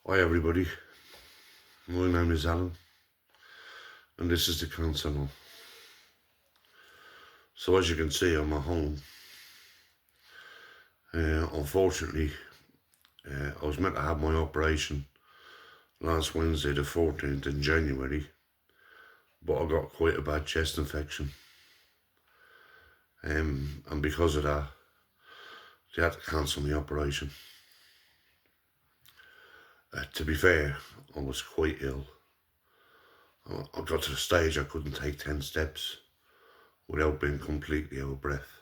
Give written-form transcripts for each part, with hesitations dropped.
Hi everybody, my name is Alan and this is the Council. So as you can see, I'm at home. Unfortunately, I was meant to have my operation last Wednesday the 14th in January, but I got quite a bad chest infection, and because of that they had to cancel my operation. To be fair, I was quite ill. I got to the stage I couldn't take 10 steps without being completely out of breath.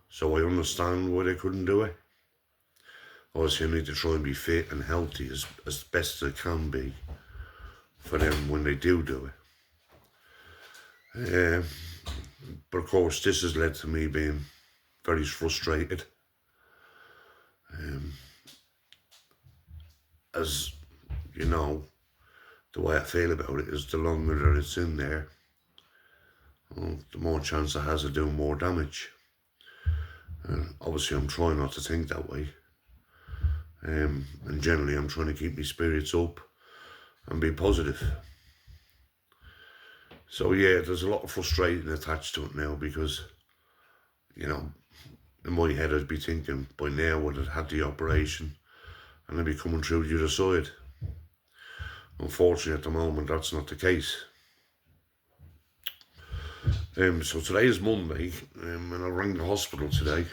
So I understand why they couldn't do it. Obviously I need to try and be fit and healthy as best as I can be for them when they do it. But of course this has led to me being very frustrated. As you know, the way I feel about it is the longer that it's in there, well, the more chance it has of doing more damage. Obviously I'm trying not to think that way. And generally I'm trying to keep my spirits up and be positive. So yeah, there's a lot of frustration attached to it now because, you know, in my head I'd be thinking by now I'd have had the operation and I'd be coming through the other side. Unfortunately at the moment that's not the case. So today is Monday, and I rang the hospital today,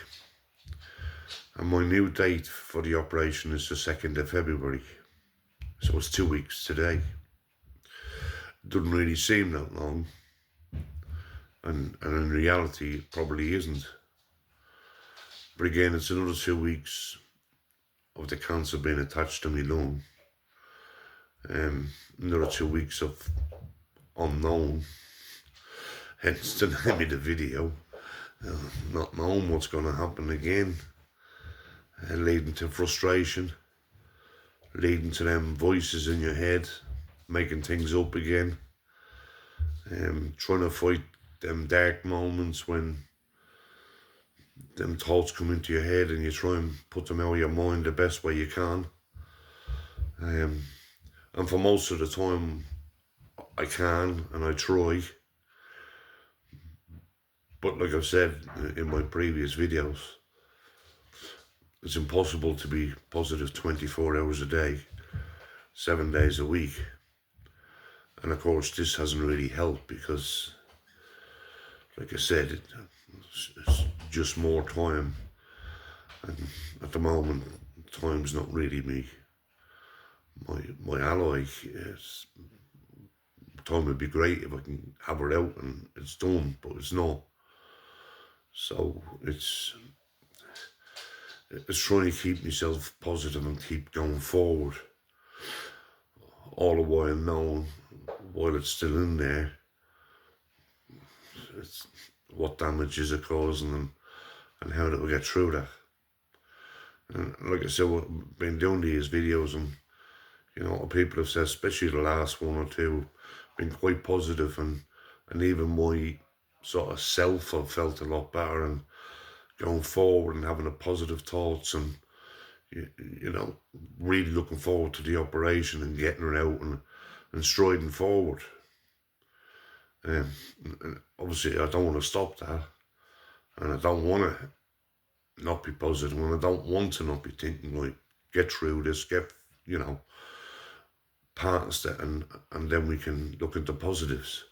and my new date for the operation is the 2nd of February. So it's 2 weeks today. It doesn't really seem that long, and in reality it probably isn't. But again, it's another 2 weeks of the cancer being attached to my lung. Another 2 weeks of unknown, hence the name of the video. Not knowing what's going to happen again, leading to frustration, leading to them voices in your head, making things up again, trying to fight them dark moments when them thoughts come into your head and you try and put them out of your mind the best way you can. And for most of the time I can and I try, but like I've said in my previous videos, it's impossible to be positive 24 hours a day, 7 days a week. And of course this hasn't really helped because, like I said, it's just more time, and at the moment time's not really my ally. Time would be great if I can have her out and it's done, but it's not. So it's trying to keep myself positive and keep going forward, all the while knowing, while it's still in there, it's what damages are causing and how do we get through that. And like I said, I've been doing these videos, and you know, people have said, especially the last one or two, been quite positive, and even my sort of self have felt a lot better and going forward and having a positive thoughts, and you know, really looking forward to the operation and getting her out and striding forward. And obviously I don't want to stop that, and I don't want to not be positive, and I don't want to not be thinking like, get through this, get, you know, past it, and then we can look into positives.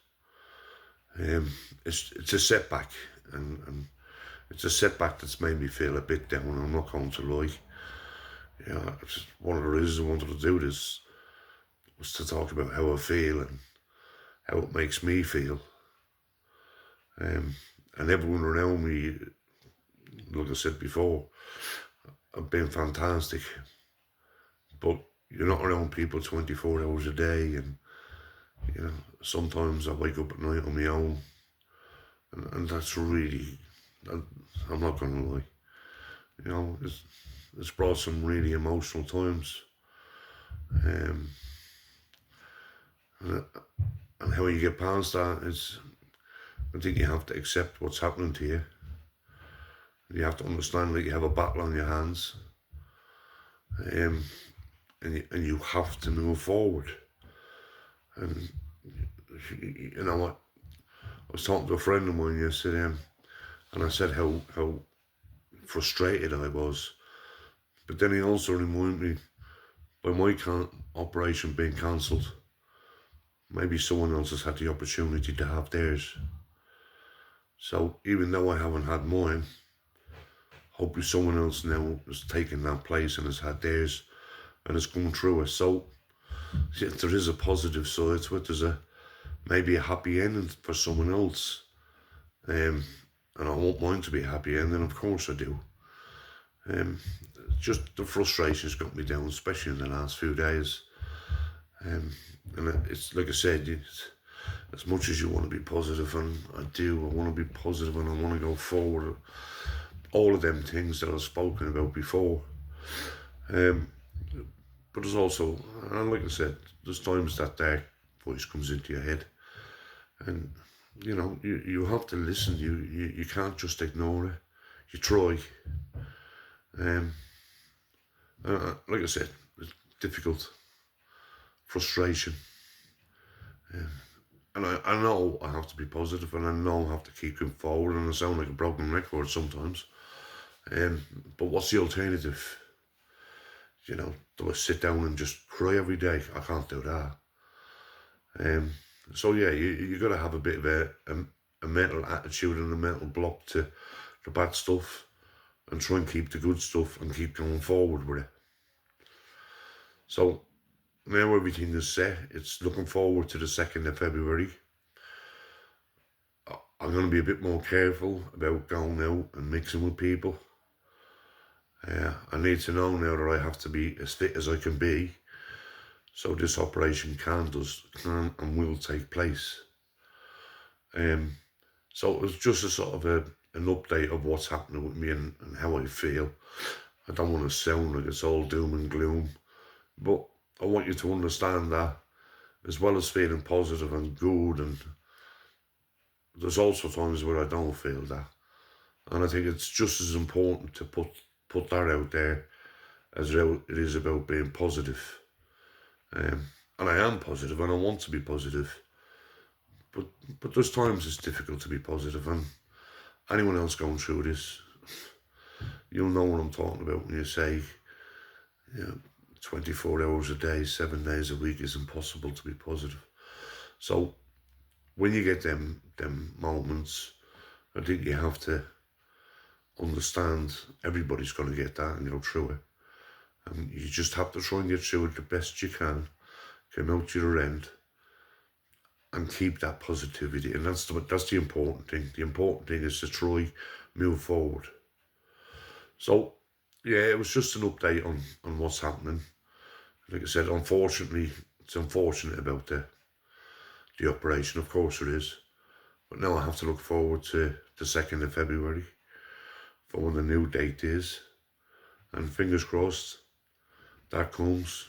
It's a setback, and it's a setback that's made me feel a bit down, I'm not going to lie. Yeah, it's one of the reasons I wanted to do this was to talk about how I feel and how it makes me feel. And everyone around me, like I said before, have been fantastic. But you're not around people 24 hours a day, and you know, sometimes I wake up at night on my own, and that's really, I'm not going to lie, you know, it's brought some really emotional times. And how you get past that is, I think you have to accept what's happening to you. You have to understand that you have a battle on your hands. and you have to move forward. And you know what? I was talking to a friend of mine yesterday, and I said how frustrated I was. But then he also reminded me, by my operation being cancelled, maybe someone else has had the opportunity to have theirs. So even though I haven't had mine, hopefully someone else now has taken that place and has had theirs and has gone through it. So yeah, there is a positive side to it. There's maybe a happy ending for someone else. And I want mine to be a happy ending, of course I do. Just the frustration's got me down, especially in the last few days. And it's like I said, as much as you want to be positive, and I want to be positive and I want to go forward, all of them things that I've spoken about before. But there's also, and like I said, there's times that dark voice comes into your head, and you have to listen. You can't just ignore it. You try. Like I said, it's difficult, frustration, and I know I have to be positive, and I know I have to keep going forward, and I sound like a broken record sometimes. But what's the alternative? Do I sit down and just cry every day? I can't do that. So yeah, you got to have a bit of a mental attitude and a mental block to the bad stuff, and try and keep the good stuff and keep going forward with it. So now everything is set. It's looking forward to the 2nd of February. I'm going to be a bit more careful about going out and mixing with people. I need to know now that I have to be as fit as I can be, so this operation can and will take place. So it was just a sort of an update of what's happening with me and how I feel. I don't want to sound like it's all doom and gloom, but I want you to understand that as well as feeling positive and good, and there's also times where I don't feel that. And I think it's just as important to put that out there as it is about being positive. And I am positive and I want to be positive. But there's times it's difficult to be positive, and anyone else going through this, you'll know what I'm talking about when you say 24 hours a day, 7 days a week is impossible to be positive. So when you get them moments, I think you have to understand everybody's going to get that and go through it. And you just have to try and get through it the best you can, come out to your end, and keep that positivity. And that's the important thing. The important thing is to try, move forward. So, yeah, it was just an update on what's happening. Like I said, unfortunately, it's unfortunate about the operation, of course it is. But now I have to look forward to the 2nd of February for when the new date is. And fingers crossed, that comes,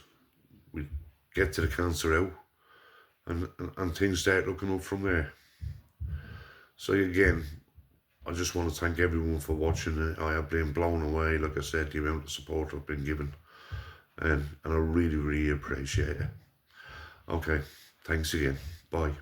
we get to the cancer out, and things start looking up from there. So again, I just want to thank everyone for watching it. I have been blown away, like I said, the amount of support I've been given, and I really, really appreciate it. Okay, thanks again. Bye.